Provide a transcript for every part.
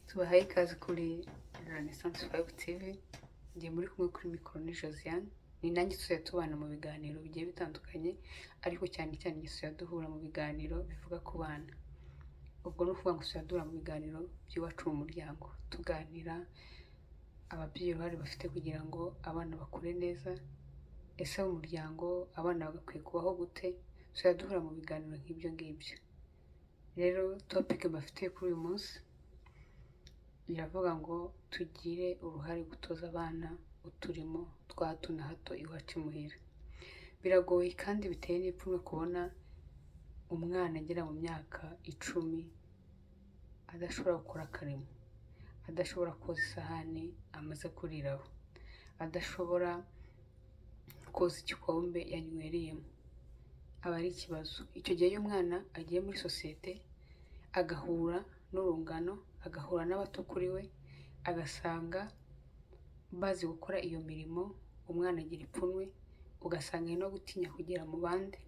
Tubahaye ikaze kuri Renaissance 5 TV. Ngiye muri kumwe kuri mikoro ni Josiane. Ni nanjye tuzajya tubana mu biganiro bigiye bitandukanye, ariko cyane cyane tuzajya duhura mu biganiro bivuga ku bana. Ubwo ni ukuvuga ngo tuzajya duhura mu biganiro by'iwacu mu muryango, tuganira ababyeyi uruhare bafite kugira ngo abana bakure neza. Ese mu muryango abana bagakwiye kubaho gute? Tuzajya duhura mu biganiro nk'ibyo ngibyo. Rero topic bafite kuri uyu munsi biravuga ngo tugire uruhare gutoza abana uturimo twa hato na hato iwacu imuhira. Biragoye kandi biteye n'ipfunwe kubona umwana agera mu myaka 10 adashobora gukora akarimo, adashobora koza isahani amaze kuriraho, adashobora koza igikombe yanywereyemo. Aba ari ikibazo. Icyo gihe iyo umwana agiye muri sosiyete agahura n'urungano, agahura n'abato kuri we, agasanga bazi gukora iyo mirimo, umwana agira ipfunwe, ugasanga no gutinya kugera mu bandi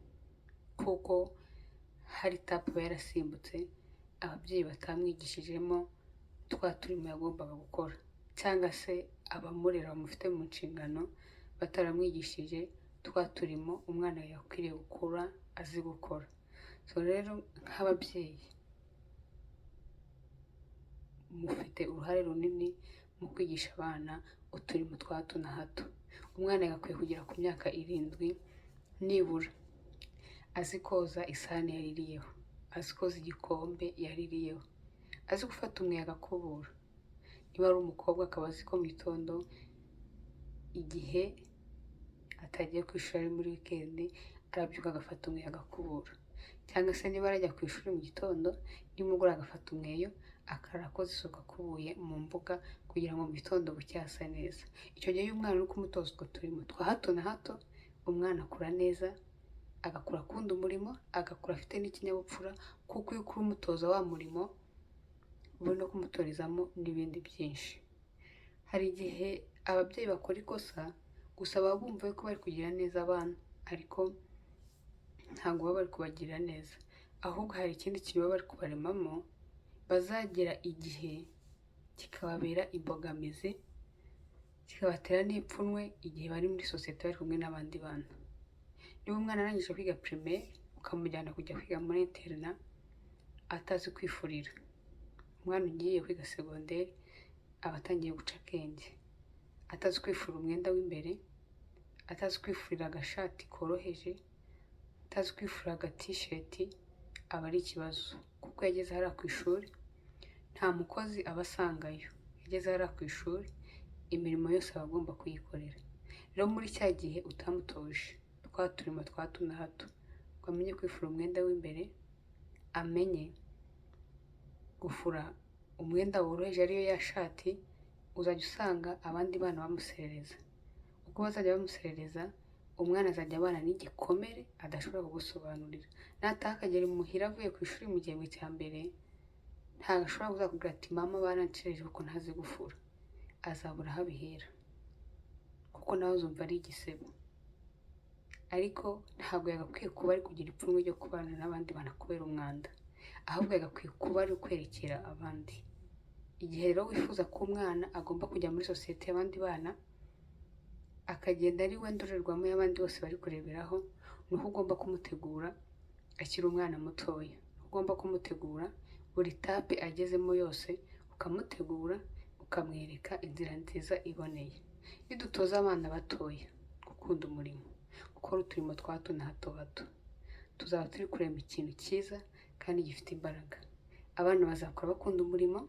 kuko hari tapu aba yarasimbutse ababyeyi batamwigishijemo twa turimo yagombaga gukora, cyangwa se abamurera bamufite mu nshingano bataramwigishije twa turimo umwana yakwiriye gukura azi gukora. So rero nk'ababyeyi mufite uruhare runini mu kwigisha abana uturimo twa hato na hato. Umwana yagakwiye kugera ku myaka 7 nibura azi koza isahani yaririyeho, azi koza igikombe yaririyeho, azi gufata umuyaga akubura. Niba ari umukobwa akaba azi ko mu gitondo igihe atagiye ku ishuri muri weekend arabyuka agafata umuyaga akubura, cyangwa se niba arajya ku ishuri mu gitondo nimugoroba agafata umweyo akarakoza isuku akubuye mu mbuga kugira ngo mu gitondo bucye hasa neza. Icyo gihe iyo umwana uri kumutoza utwo turimo twa hato na hato, umwana akura neza, agakura akunda umurimo, agakura afite n'ikinyabupfura, kuko iyo ukuri umutoza wa murimo uba no kumutorezamo n'ibindi byinshi. Hari igihe ababyeyi bakora ikosa gusa baba bumva ko bari kugira neza abana, ariko ntabwo baba bari kubagirira neza, ahubwo hari ikindi kintu baba bari kubaremamo bazagera igihe kikababera imbogamizi, kikabatera n'ipfunwe igihe bari muri sosiyete bari kumwe n'abandi bana. Niba umwana arangije kwiga primaire ukamujyana kujya kwiga muri interna atazi kwifurira, umwana ugiye kwiga secondaire aba atangiye guca akenge, atazi kwifura umwenda w'imbere, atazi kwifurira agashati koroheje, atazi kwifura aga-t-shirt, aba ari ikibazo kuko yageze hariya ku ishuri nta mukozi aba asangayo. Yageze hariya ku ishuri imirimo yose aba agomba kuyikorera. Rero muri cya gihe utamutoje twa turimo twa hato na hato ngo amenye kwifura umwenda w'imbere, amenye gufura umwenda woroheje ariyo ya shati, uzajya usanga abandi bana bamuserereza. Uko bazajya bamuserereza umwana azajya abana n'igikomere adashobora kugusobanurira. Nataha akagera imuhira avuye ku ishuri mu gihembwe cya mbere ntabwo ashobora kuzakubwira ati mama barancereje kuko ntazi gufura. Azabura aho abihera kuko nawe uzumva ari igisebo. Ariko ntabwo yagakwiye kuba ari kugira ipfunwe ryo kubana n'abandi bana kubera umwanda, ahubwo yagakwiye kuba ari kwerekera abandi. Igihe rero wifuza ko umwana agomba kujya muri sosiyete y'abandi bana akagenda ari we ndorerwamo y'abandi bose bari kureberaho, nuko ugomba kumutegura akiri umwana mutoya. Ugomba kumutegura buri tape agezemo yose, ukamutegura ukamwereka inzira nziza iboneye. Nidutoza abana batoya gukunda umurimo, gukora uturimo twa hato na hato hato, tuzaba turi kurema ikintu cyiza kandi gifite imbaraga. Abana bazakura bakunda umurimo,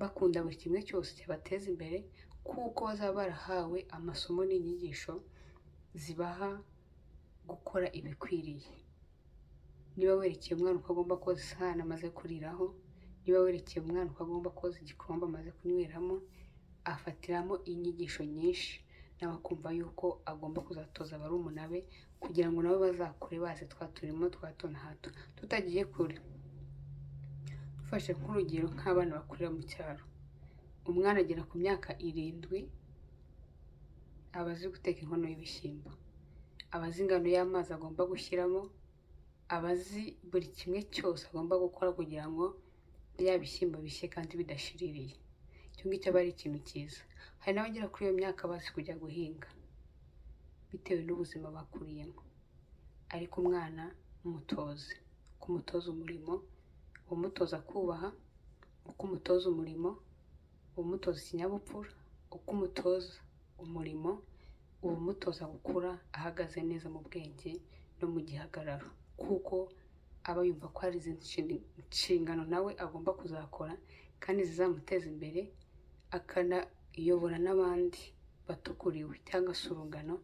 bakunda buri kimwe cyose cyabateza imbere, kuko bazaba barahawe amasomo n'inyigisho zibaha gukora ibikwiriye. Niba werekeye umwana uko agomba koza isahani amaze kuriraho, niba werekeye umwana uko agomba koza igikombe amaze kunyweramo, afatiramo inyigisho nyinshi nawe akumva yuko agomba kuzatoza barumuna be kugira ngo nabo bazakure bazi twa turimo twa hato na hato. Tutagiye kure, dufashe nk'urugero nk'abana bakurira mu cyaro, umwana agera ku myaka 7 aba azi guteka inkono y'ibishyimbo, aba azi ingano y'amazi agomba gushyiramo, aba azi buri kimwe cyose agomba gukora kugira ngo bya bishyimbo bishye kandi bidashiririye. Icyo ngicyo aba ari ikintu cyiza. Hari n'abagera kuri iyo myaka bazi kujya guhinga bitewe n'ubuzima bakuriyemo, ariko umwana umutoze, kumutoza umurimo, umutoza kubaha, uko umutoza umurimo, umutoza ikinyabupfura, uko umutoza umurimo, uba umutoza gukura ahagaze neza mu bwenge no mu gihagararo, kuko aba yumva ko hari izindi nshingano nawe agomba kuzakora kandi zizamuteza imbere, akanayobora n'abandi bato kuri we cyangwa se urungano,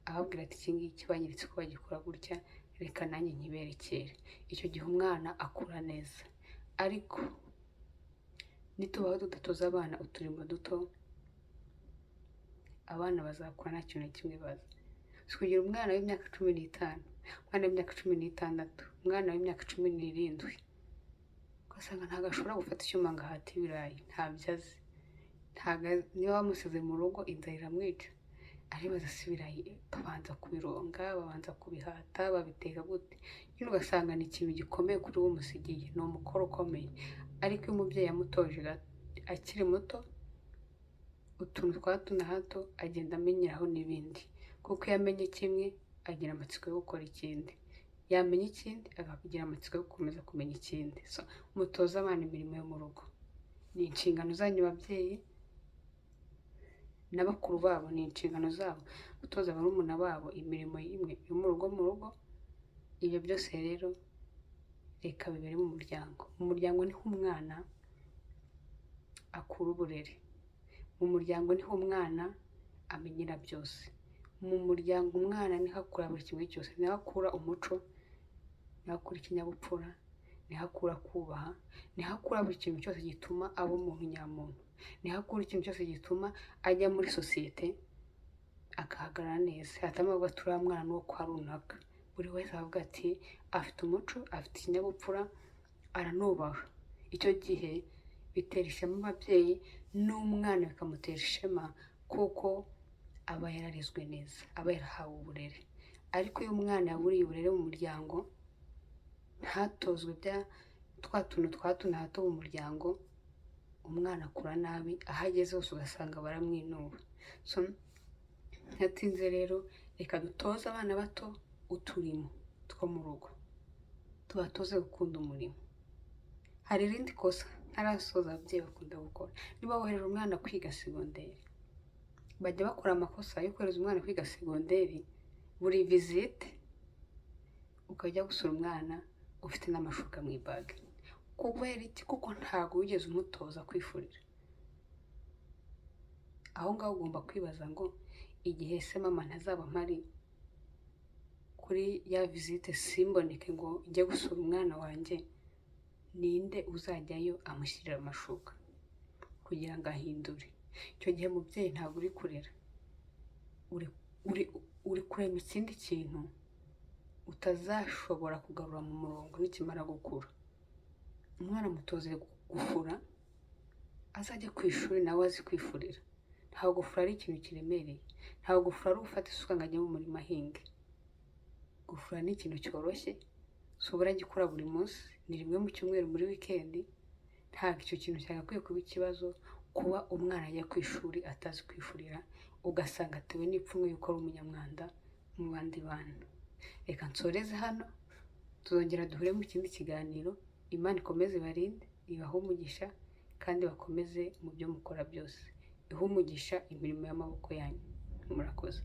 ababwira ati iki ngiki banyeretse ko bagikora gutya, reka nanjye nkiberekere. Icyo gihe umwana akura neza. Ariko nitubaho tudatoza abana uturimo duto, abana bazakura nta kintu na kimwe bazi. Si kugira umwana w'imyaka 15, umwana w'imyaka 16, umwana w'imyaka 17, ugasanga ntabwo ashobora gufata icyuma ngo ahate ibirayi, ntabyo azi. Niba wamusize mu rugo inzara iramwica, aribaza si ibirayi babanza kubironga, babanza kubihata, babiteka gute? Nyine ugasanga ni ikintu gikomeye kuri uwo umusigiye, ni umukoro ukomeye. Ariko iyo umubyeyi yamutoje akiri muto, utuntu twa hato na hato agenda amenyeraho n'ibindi, kuko iyo amenye kimwe agira amatsiko yo gukora ikindi, yamenya ikindi akagira amatsiko yo gukomeza kumenya ikindi. Mutoze abana imirimo yo mu rugo, ni inshingano zanyu babyeyi, n'abakuru babo ni inshingano zabo gutoza barumuna babo imirimo imwe yo mu rugo. Ibyo byose rero reka bibere mu muryango. Mu muryango niho umwana akura uburere, mu muryango niho umwana amenyera byose, mu muryango umwana niho akura buri kimwe cyose, niho akura umuco, niho akura ikinyabupfura, niho akura kubaha, niho akura buri kintu cyose gituma aba umuntu nyamuntu, niho akura ikintu cyose gituma ajya muri sosiyete akahagarara neza, atamavuga ati uriya mwana n'uwo kwa runaka. Buri wese avuga ati afite umuco, afite ikinyabupfura, aranubaha. Icyo gihe bitera ishema ababyeyi n'umwana bikamutera ishema, kuko aba yararezwe neza, aba yarahawe uburere. Ariko iyo umwana yaburiye uburere mu muryango, ntatozwe twa tuntu twa hato na hato mu muryango, umwana akura nabi, aho ageze hose ugasanga baramwinuba. Ntatinze rero, reka dutoze abana bato uturimo two mu rugo, tubatoze gukunda umurimo. Hari irindi kosa ntarasoza ababyeyi bakunda gukora. Niba wohereza umwana kwiga segonderi, bajya bakora amakosa yo kohereza umwana kwiga segonderi, buri visite ukajya gusura umwana ufite n'amashuka mu ibage. Kubera iki? Kuko ntabwo wigeze umutoza kwifurira. Aho ngaho ugomba kwibaza ngo igihe se mama ntazaba mpari kuri ya visite, simboneke ngo njye gusura umwana wanjye, ninde uzajyayo amushyirira amashuka kugira ngo ahindure? Icyo gihe mubyeyi ntabwo uri kurera, uri kurema ikindi kintu utazashobora kugarura mu murongo nikimara gukura. Umwana mutoze gufura, azajya ku ishuri nawe azi kwifurira. Ntabwo gufura ari ikintu kiremereye, ntabwo gufura ari ufata isuka ngo ajye mu murima ahinge. Gufura ni ikintu cyoroshye, si ubura gikora buri munsi, ni rimwe mu cyumweru muri wikendi. Ntabwo icyo kintu cyagakwiye kuba ikibazo, kuba umwana ajya ku ishuri atazi kwifurira, ugasanga atewe n'ipfunwe yuko ari umunyamwanda mu bandi bana. Reka nsoreze hano, tuzongera duhure mu kindi kiganiro. Imana ikomeze ibarinde, ibahe umugisha, kandi bakomeze mu byo mukora byose. Ihe umugisha imirimo y'amaboko yanyu. Murakoze.